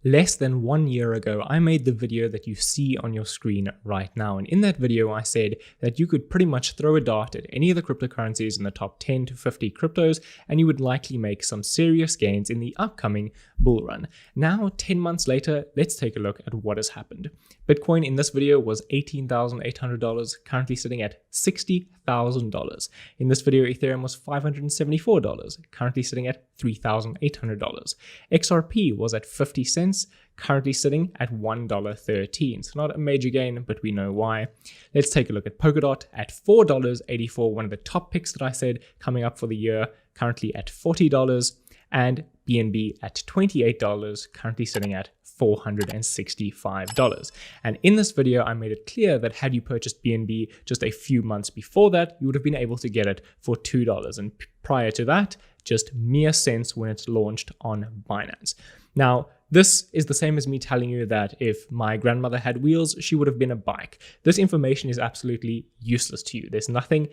Less than 1 year ago, I made the video that you see on your screen right now. And in that video, I said that you could pretty much throw a dart at any of the cryptocurrencies in the top 10 to 50 cryptos, and you would likely make some serious gains in the upcoming bull run. Now, 10 months later, let's take a look at what has happened. Bitcoin in this video was $18,800, currently sitting at $60,000. In this video, Ethereum was $574, currently sitting at $3,800. XRP was at 50 cents, currently sitting at $1.13. So not a major gain, but we know why. Let's take a look at Polkadot at $4.84, one of the top picks that I said coming up for the year, currently at $40, and BNB at $28, currently sitting at $465. And in this video, I made it clear that had you purchased BNB just a few months before that, you would have been able to get it for $2. And prior to that, just mere cents when it's launched on Binance. Now, this is the same as me telling you that if my grandmother had wheels, she would have been a bike. This information is absolutely useless to you. There's nothing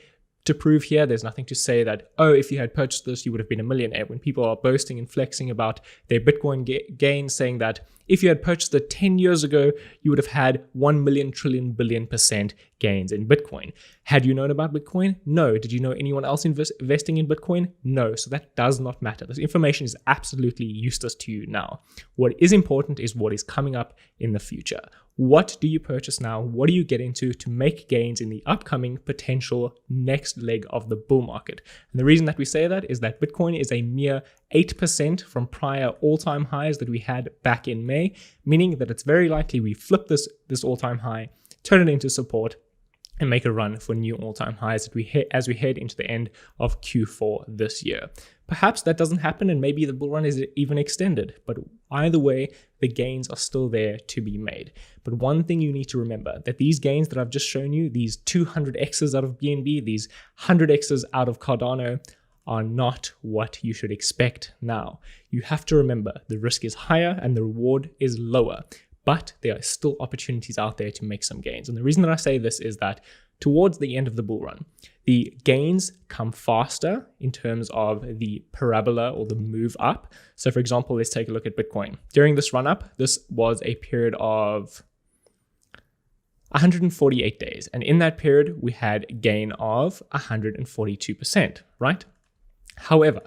to prove here. There's nothing to say that, oh, if you had purchased this, you would have been a millionaire. When people are boasting and flexing about their Bitcoin gains, saying that if you had purchased it 10 years ago, you would have had 1 million trillion billion% gains in Bitcoin. Had you known about Bitcoin? No. Did you know anyone else investing in Bitcoin? No. So that does not matter. This information is absolutely useless to you now. What is important is what is coming up in the future. What do you purchase now? What do you get into to make gains in the upcoming potential next leg of the bull market? And the reason that we say that is that Bitcoin is a mere 8% from prior all-time highs that we had back in May, meaning that it's very likely we flip this all-time high, turn it into support, and make a run for new all-time highs as we head into the end of Q4 this year. Perhaps that doesn't happen and maybe the bull run is even extended, but either way, the gains are still there to be made. But one thing you need to remember, that these gains that I've just shown you, these 200x's out of BNB, these 100x's out of Cardano, are not what you should expect now. You have to remember the risk is higher and the reward is lower. But there are still opportunities out there to make some gains. And the reason that I say this is that towards the end of the bull run, the gains come faster in terms of the parabola or the move up. So for example, let's take a look at Bitcoin. During this run up, this was a period of 148 days. And in that period, we had a gain of 142%, right? However,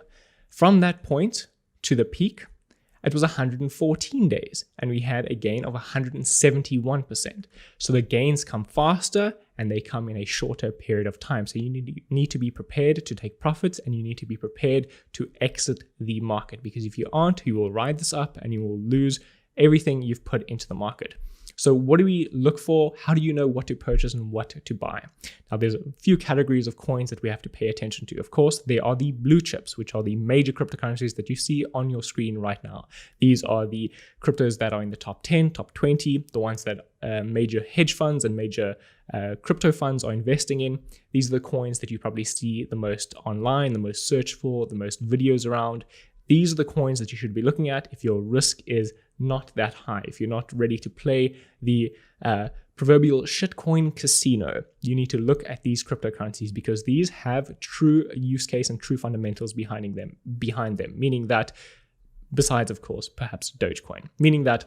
from that point to the peak, it was 114 days and we had a gain of 171%. So the gains come faster and they come in a shorter period of time. So you need to be prepared to take profits and you need to be prepared to exit the market, because if you aren't, you will ride this up and you will lose everything you've put into the market. So what do we look for? How do you know what to purchase and what to buy? Now, there's a few categories of coins that we have to pay attention to. Of course, there are the blue chips, which are the major cryptocurrencies that you see on your screen right now. These are the cryptos that are in the top 10, top 20, the ones that major hedge funds and major crypto funds are investing in. These are the coins that you probably see the most online, the most searched for, the most videos around. These are the coins that you should be looking at if your risk is not that high. If you're not ready to play the proverbial shitcoin casino, you need to look at these cryptocurrencies because these have true use case and true fundamentals behind them, meaning that, besides, of course, perhaps Dogecoin, meaning that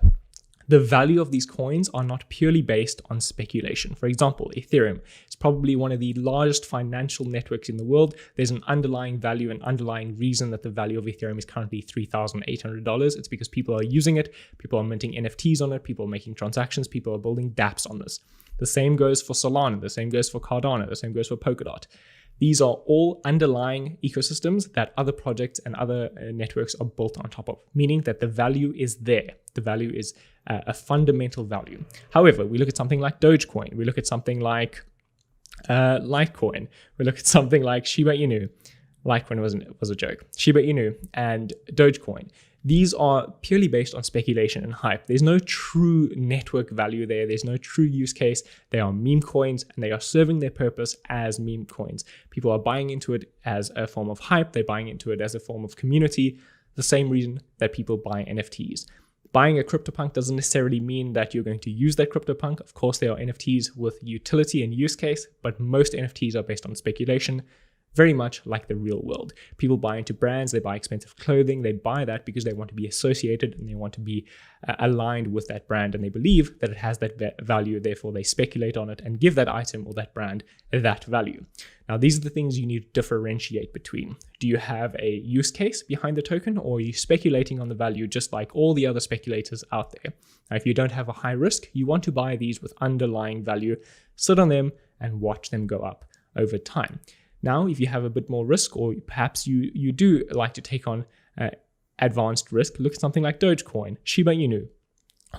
the value of these coins are not purely based on speculation. For example, Ethereum is probably one of the largest financial networks in the world. There's an underlying value, an underlying reason that the value of Ethereum is currently $3,800. It's because people are using it, people are minting NFTs on it, people are making transactions, people are building dApps on this. The same goes for Solana, the same goes for Cardano, the same goes for Polkadot. These are all underlying ecosystems that other projects and other networks are built on top of, meaning that the value is there. The value is a fundamental value. However, we look at something like Dogecoin, we look at something like Litecoin, we look at something like Shiba Inu. Litecoin was a joke. Shiba Inu and Dogecoin. These are purely based on speculation and hype. There's no true network value there. There's no true use case. They are meme coins and they are serving their purpose as meme coins. People are buying into it as a form of hype. They're buying into it as a form of community. The same reason that people buy NFTs. Buying a CryptoPunk doesn't necessarily mean that you're going to use that CryptoPunk. Of course, there are NFTs with utility and use case, but most NFTs are based on speculation. very much like the real world. People buy into brands, they buy expensive clothing, they buy that because they want to be associated and they want to be aligned with that brand, and they believe that it has that value, therefore they speculate on it and give that item or that brand that value. Now, these are the things you need to differentiate between. Do you have a use case behind the token, or are you speculating on the value just like all the other speculators out there? Now, if you don't have a high risk, you want to buy these with underlying value, sit on them and watch them go up over time. Now, if you have a bit more risk, or perhaps you do like to take on advanced risk, look at something like Dogecoin, Shiba Inu,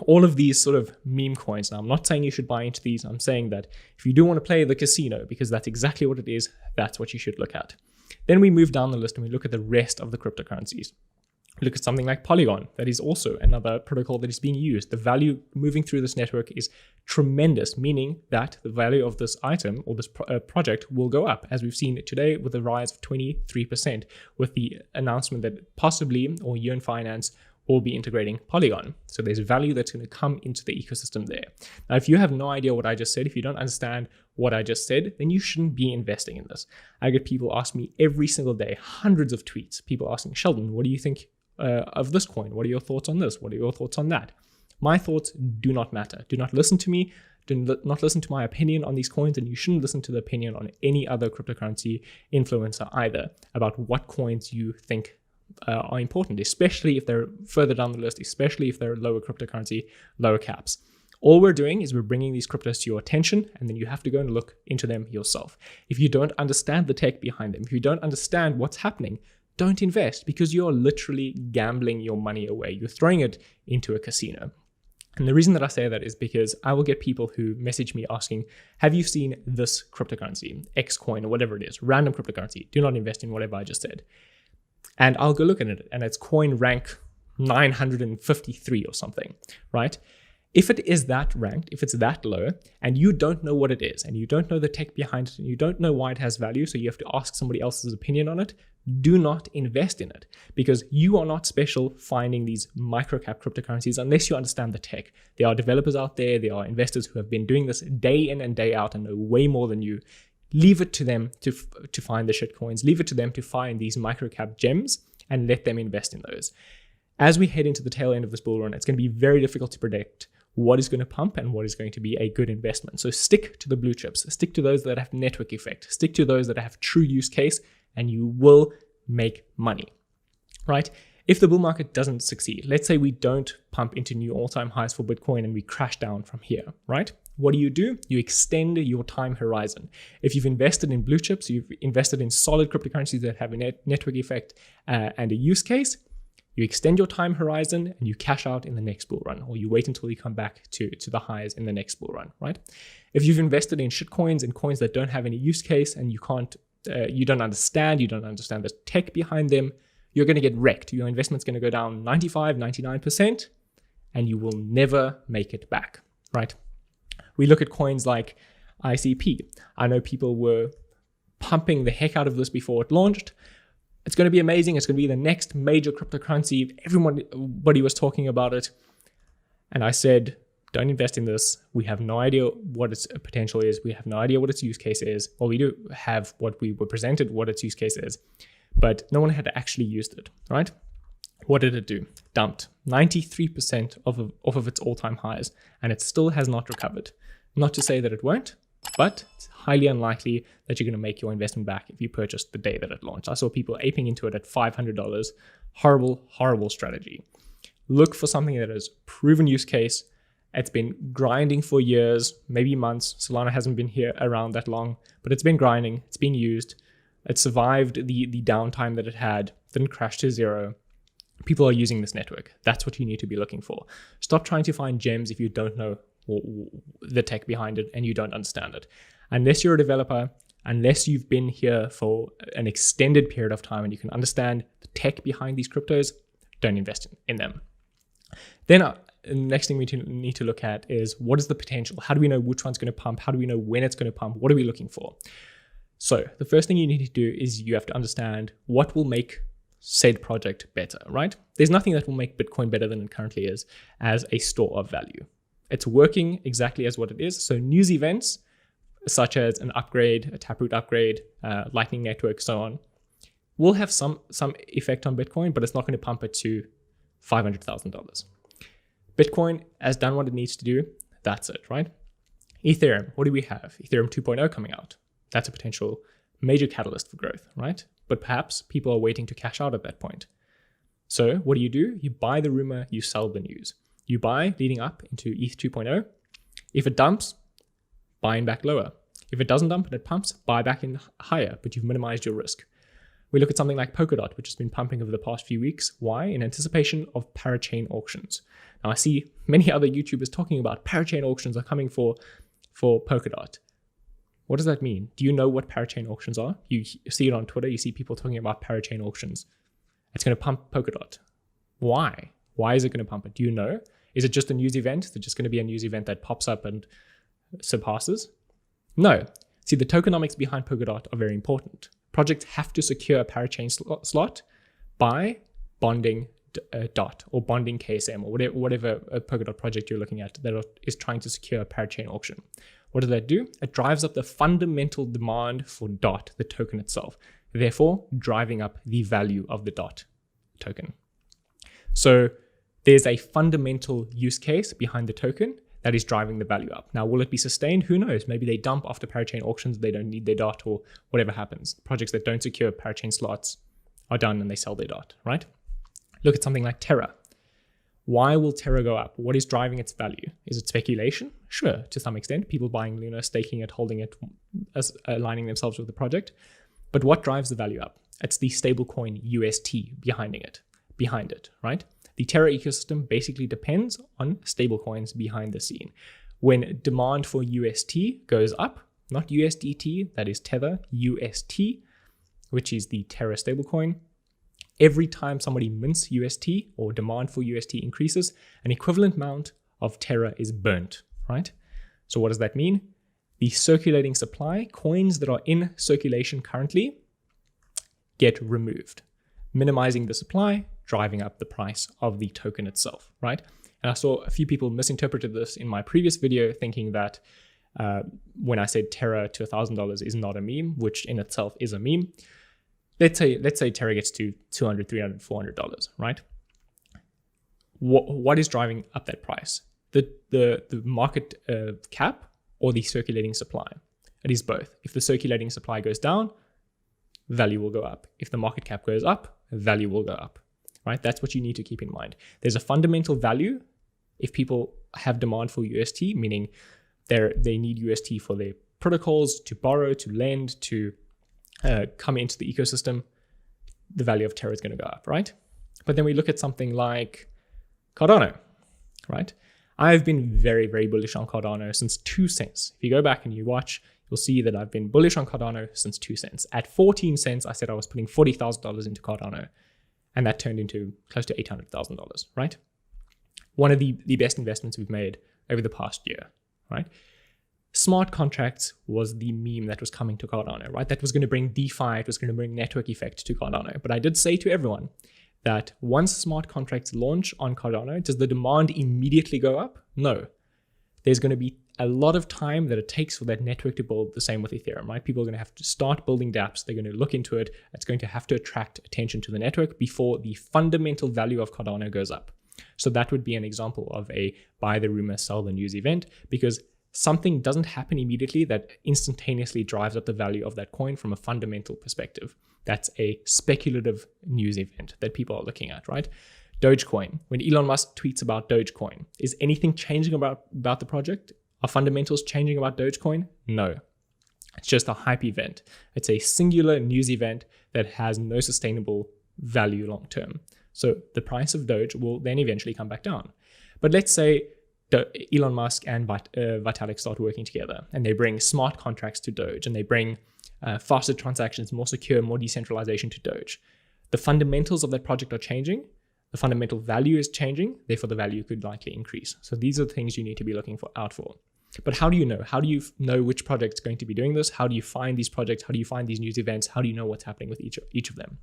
all of these sort of meme coins. Now, I'm not saying you should buy into these. I'm saying that if you do want to play the casino, because that's exactly what it is, that's what you should look at. Then we move down the list and we look at the rest of the cryptocurrencies. Look at something like Polygon. That is also another protocol that is being used. The value moving through this network is tremendous, meaning that the value of this item or this project will go up, as we've seen today with a rise of 23%, with the announcement that possibly, or UN Finance will be integrating Polygon. So there's value that's going to come into the ecosystem there. Now, if you have no idea what I just said, if you don't understand what I just said, then you shouldn't be investing in this. I get people ask me every single day, hundreds of tweets, people asking, Sheldon, what do you think of this coin? What are your thoughts on this? What are your thoughts on that? My thoughts do not matter. Do not listen to me. Do not listen to my opinion on these coins, and you shouldn't listen to the opinion on any other cryptocurrency influencer either about what coins you think are important, especially if they're further down the list, especially if they're lower cryptocurrency, lower caps. All we're doing is we're bringing these cryptos to your attention, and then you have to go and look into them yourself. If you don't understand the tech behind them, if you don't understand what's happening, don't invest, because you're literally gambling your money away. You're throwing it into a casino. And the reason that I say that is because I will get people who message me asking, have you seen this cryptocurrency, X coin or whatever it is, random cryptocurrency? Do not invest in whatever I just said. And I'll go look at it, and it's coin rank 953 or something, right? If it is that ranked, if it's that low, and you don't know what it is, and you don't know the tech behind it, and you don't know why it has value, so you have to ask somebody else's opinion on it, do not invest in it, because you are not special finding these microcap cryptocurrencies unless you understand the tech. There are developers out there, there are investors who have been doing this day in and day out and know way more than you. Leave it to them to find the shit coins, leave it to them to find these microcap gems and let them invest in those. As we head into the tail end of this bull run, it's going to be very difficult to predict what is going to pump and what is going to be a good investment. So stick to the blue chips, stick to those that have network effect, stick to those that have true use case, and you will make money, right? If the bull market doesn't succeed, let's say we don't pump into new all-time highs for Bitcoin and we crash down from here, right? What do? You extend your time horizon. If you've invested in blue chips, you've invested in solid cryptocurrencies that have a network effect and a use case, you extend your time horizon and you cash out in the next bull run, or you wait until you come back to the highs in the next bull run, right? If you've invested in shit coins and coins that don't have any use case and you don't understand the tech behind them, you're going to get wrecked. Your investment's going to go down 95, 99%, and you will never make it back, right? We look at coins like ICP. I know people were pumping the heck out of this before it launched. It's going to be amazing. It's going to be the next major cryptocurrency. Everybody was talking about it. And I said, don't invest in this. We have no idea what its potential is. We have no idea what its use case is. Well, we do have what we were presented, what its use case is, but no one had actually used it, right? What did it do? Dumped 93% off of its all-time highs, and it still has not recovered. Not to say that it won't, but it's highly unlikely that you're going to make your investment back if you purchased the day that it launched. I saw people aping into it at $500. Horrible, horrible strategy. Look for something that has proven use case. It's been grinding for years, maybe months. Solana hasn't been here around that long, but it's been grinding. It's been used. It survived the downtime that it had, didn't crash to zero. People are using this network. That's what you need to be looking for. Stop trying to find gems if you don't know the tech behind it and you don't understand it. Unless you're a developer, unless you've been here for an extended period of time and you can understand the tech behind these cryptos, don't invest in them. Then the next thing we need to look at is, what is the potential? How do we know which one's going to pump? How do we know when it's going to pump? What are we looking for? So the first thing you need to do is you have to understand what will make said project better, right? There's nothing that will make Bitcoin better than it currently is as a store of value. It's working exactly as what it is. So news events, such as an upgrade, a Taproot upgrade, Lightning Network, so on, will have some effect on Bitcoin, but it's not going to pump it to $500,000. Bitcoin has done what it needs to do. That's it, right? Ethereum, what do we have? Ethereum 2.0 coming out. That's a potential major catalyst for growth, right? But perhaps people are waiting to cash out at that point. So what do? You buy the rumor, you sell the news. You buy leading up into ETH 2.0. If it dumps, buy in back lower. If it doesn't dump and it pumps, buy back in higher, but you've minimized your risk. We look at something like Polkadot, which has been pumping over the past few weeks. Why? In anticipation of parachain auctions. Now I see many other YouTubers talking about parachain auctions are coming for Polkadot. What does that mean? Do you know what parachain auctions are? You see it on Twitter, you see people talking about parachain auctions. It's going to pump Polkadot. Why? Why is it going to pump it? Do you know? Is it just a news event? Is it just going to be a news event that pops up and surpasses? No. See, the tokenomics behind Polkadot are very important. Projects have to secure a parachain slot by bonding DOT or bonding KSM or whatever Polkadot project you're looking at that is trying to secure a parachain auction. What does that do? It drives up the fundamental demand for DOT, the token itself, therefore driving up the value of the DOT token. So there's a fundamental use case behind the token that is driving the value up. Now, will it be sustained? Who knows? Maybe they dump after parachain auctions, they don't need their DOT or whatever happens. Projects that don't secure parachain slots are done and they sell their DOT, right? Look at something like Terra. Why will Terra go up? What is driving its value? Is it speculation? Sure, to some extent. People buying Luna, staking it, holding it, aligning themselves with the project. But what drives the value up? It's the stablecoin UST behind it, right? The Terra ecosystem basically depends on stablecoins behind the scene. When demand for UST goes up, not USDT, that is Tether, UST, which is the Terra stablecoin, every time somebody mints UST or demand for UST increases, an equivalent amount of Terra is burnt, right? So what does that mean? The circulating supply, coins that are in circulation currently, get removed, minimizing the supply, driving up the price of the token itself, right? And I saw a few people misinterpreted this in my previous video, thinking that when I said Terra to $1,000 is not a meme, which in itself is a meme. Let's say Terra gets to $200, $300, $400, right? What is driving up that price? The market cap or the circulating supply? It is both. If the circulating supply goes down, value will go up. If the market cap goes up, value will go up, right? That's what you need to keep in mind. There's a fundamental value if people have demand for UST, meaning they need UST for their protocols, to borrow, to lend, to come into the ecosystem, the value of Terra is going to go up, right? But then we look at something like Cardano, right? I've been very, very bullish on Cardano since 2 cents. If you go back and you watch, you'll see that I've been bullish on Cardano since 2 cents. At 14 cents, I said I was putting $40,000 into Cardano, and that turned into close to $800,000, right? One of the best investments we've made over the past year, right? Smart contracts was the meme that was coming to Cardano, right? That was going to bring DeFi, it was going to bring network effect to Cardano. But I did say to everyone that once smart contracts launch on Cardano, does the demand immediately go up? No. There's going to be a lot of time that it takes for that network to build. The same with Ethereum, right? People are going to have to start building dApps. They're going to look into it. It's going to have to attract attention to the network before the fundamental value of Cardano goes up. So that would be an example of a buy the rumor, sell the news event, because something doesn't happen immediately that instantaneously drives up the value of that coin from a fundamental perspective. That's a speculative news event that people are looking at, right? Dogecoin. When Elon Musk tweets about Dogecoin, is anything changing about the project? Are fundamentals changing about Dogecoin? No. It's just a hype event. It's a singular news event that has no sustainable value long term. So the price of Doge will then eventually come back down. But let's say Elon Musk and Vitalik start working together and they bring smart contracts to Doge and they bring faster transactions, more secure, more decentralization to Doge. The fundamentals of that project are changing. The fundamental value is changing. Therefore, the value could likely increase. So these are the things you need to be looking out for. But how do you know? How do you know which project is going to be doing this? How do you find these projects? How do you find these news events? How do you know what's happening with each of them?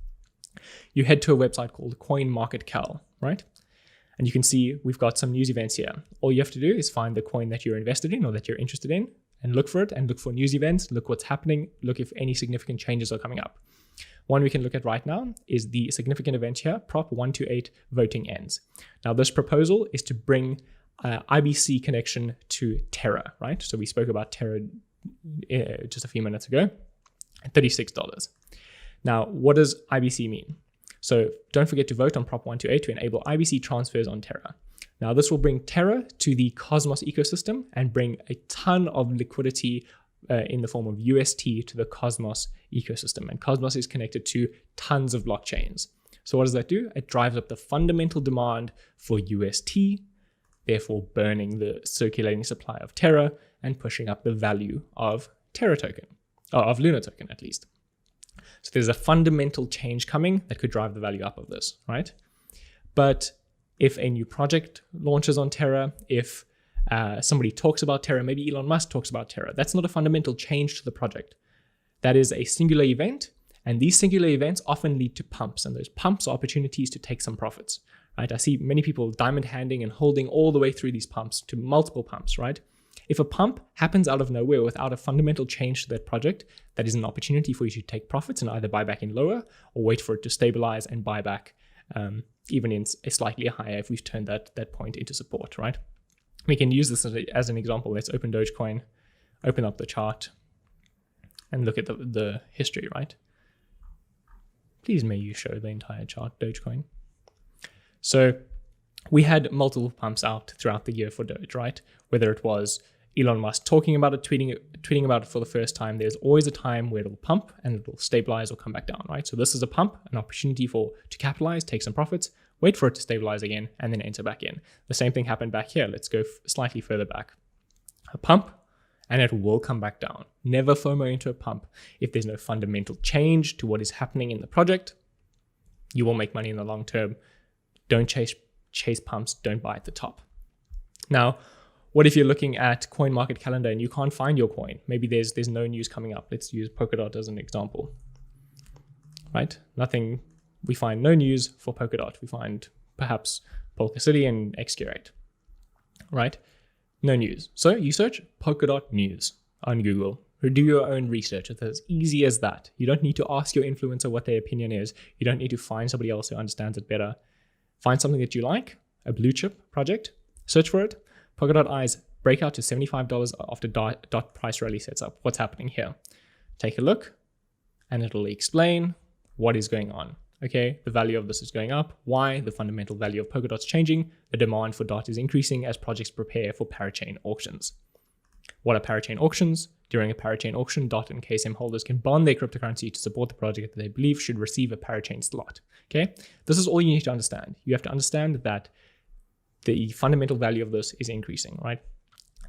You head to a website called CoinMarketCal, right? And you can see we've got some news events here. All you have to do is find the coin that you're invested in or that you're interested in, and look for it and look for news events, look what's happening, look if any significant changes are coming up. One we can look at right now is the significant event here, Prop 128 voting ends. Now this proposal is to bring IBC connection to Terra, right? So we spoke about Terra just a few minutes ago, at $36. Now, what does IBC mean? So don't forget to vote on Prop 128 to enable IBC transfers on Terra. Now, this will bring Terra to the Cosmos ecosystem and bring a ton of liquidity in the form of UST to the Cosmos ecosystem. And Cosmos is connected to tons of blockchains. So what does that do? It drives up the fundamental demand for UST, therefore burning the circulating supply of Terra and pushing up the value of Terra token, or of Luna token at least. So there's a fundamental change coming that could drive the value up of this, right? But if a new project launches on Terra, if somebody talks about Terra, maybe Elon Musk talks about Terra, that's not a fundamental change to the project. That is a singular event, and these singular events often lead to pumps, and those pumps are opportunities to take some profits, right? I see many people diamond handing and holding all the way through these pumps to multiple pumps, right? If a pump happens out of nowhere without a fundamental change to that project, that is an opportunity for you to take profits and either buy back in lower or wait for it to stabilize and buy back even in a slightly higher if we've turned that point into support, right? We can use this as an example. Let's open Dogecoin, open up the chart, and look at the history, right? Please may you show the entire chart, Dogecoin. So we had multiple pumps out throughout the year for Doge, right? Whether it was Elon Musk talking about it, tweeting about it for the first time, there's always a time where it'll pump and it'll stabilize or come back down, right? So this is a pump, an opportunity to capitalize, take some profits, wait for it to stabilize again, and then enter back in. The same thing happened back here. Let's go slightly further back. A pump, and it will come back down. Never FOMO into a pump. If there's no fundamental change to what is happening in the project, you will make money in the long term. Don't chase pumps, don't buy at the top. Now, what if you're looking at coin market calendar and you can't find your coin? Maybe there's no news coming up. Let's use Polkadot as an example, right? Nothing, we find no news for Polkadot. We find perhaps Polka City and XQ8, right? No news. So you search Polkadot news on Google or do your own research. It's as easy as that. You don't need to ask your influencer what their opinion is. You don't need to find somebody else who understands it better. Find something that you like, a blue chip project, search for it. Polkadot Eyes breakout to $75 after dot price rally sets up. What's happening here? Take a look and it'll explain what is going on. Okay, the value of this is going up. Why? The fundamental value of Polkadot's changing. The demand for DOT is increasing as projects prepare for parachain auctions. What are parachain auctions? During a parachain auction, DOT and KSM holders can bond their cryptocurrency to support the project that they believe should receive a parachain slot. Okay, this is all you need to understand. You have to understand that the fundamental value of this is increasing, right?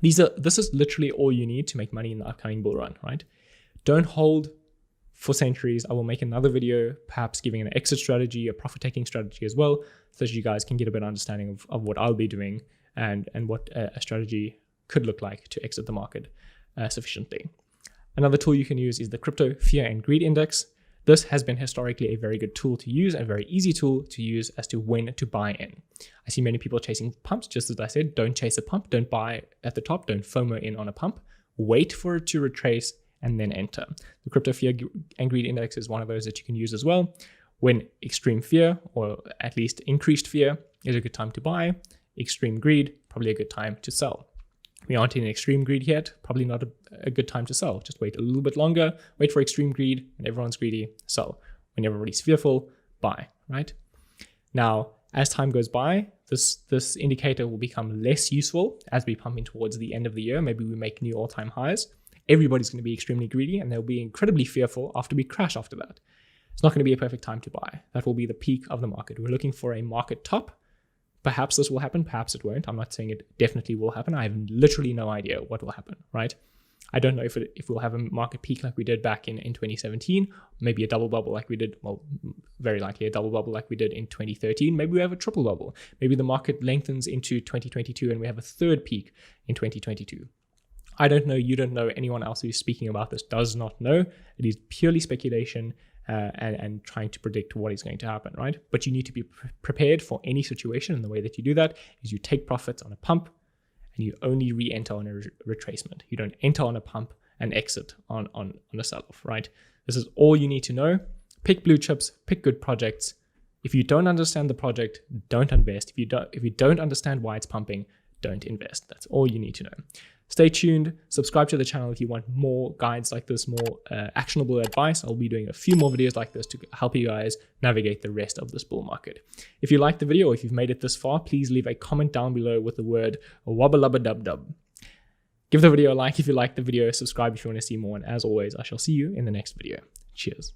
This is literally all you need to make money in the upcoming bull run, right? Don't hold for centuries. I will make another video, perhaps giving an exit strategy, a profit-taking strategy as well, so that you guys can get a better understanding of what I'll be doing and what a strategy could look like to exit the market sufficiently. Another tool you can use is the Crypto Fear and Greed Index. This has been historically a very good tool to use, a very easy tool to use as to when to buy in. I see many people chasing pumps, just as I said, don't chase a pump, don't buy at the top, don't FOMO in on a pump, wait for it to retrace and then enter. The Crypto Fear and Greed Index is one of those that you can use as well. When extreme fear, or at least increased fear, is a good time to buy. Extreme greed, probably a good time to sell. We aren't in extreme greed yet, probably not a good time to sell. Just wait a little bit longer, wait for extreme greed, and everyone's greedy, sell. When everybody's fearful, buy, right? Now, as time goes by, this indicator will become less useful as we pump in towards the end of the year. Maybe we make new all-time highs. Everybody's going to be extremely greedy and they'll be incredibly fearful after we crash after that. It's not going to be a perfect time to buy. That will be the peak of the market. We're looking for a market top. Perhaps this will happen, perhaps it won't. I'm not saying it definitely will happen. I have literally no idea what will happen, right? I don't know if we'll have a market peak like we did back in 2017, maybe a double bubble like we did, well, very likely a double bubble like we did in 2013. Maybe we have a triple bubble. Maybe the market lengthens into 2022 and we have a third peak in 2022. I don't know, you don't know, anyone else who's speaking about this does not know. It is purely speculation and trying to predict what is going to happen, right? But you need to be prepared for any situation, and the way that you do that is you take profits on a pump and you only re-enter on a retracement. You don't enter on a pump and exit on a sell-off, right? This is all you need to know. Pick blue chips, pick good projects. If you don't understand the project, don't invest. If you don't understand why it's pumping, don't invest. That's all you need to know. Stay tuned. Subscribe to the channel if you want more guides like this, more actionable advice. I'll be doing a few more videos like this to help you guys navigate the rest of this bull market. If you liked the video, or if you've made it this far, please leave a comment down below with the word wabba-lubba-dub-dub. Give the video a like if you liked the video, subscribe if you want to see more, and as always, I shall see you in the next video. Cheers.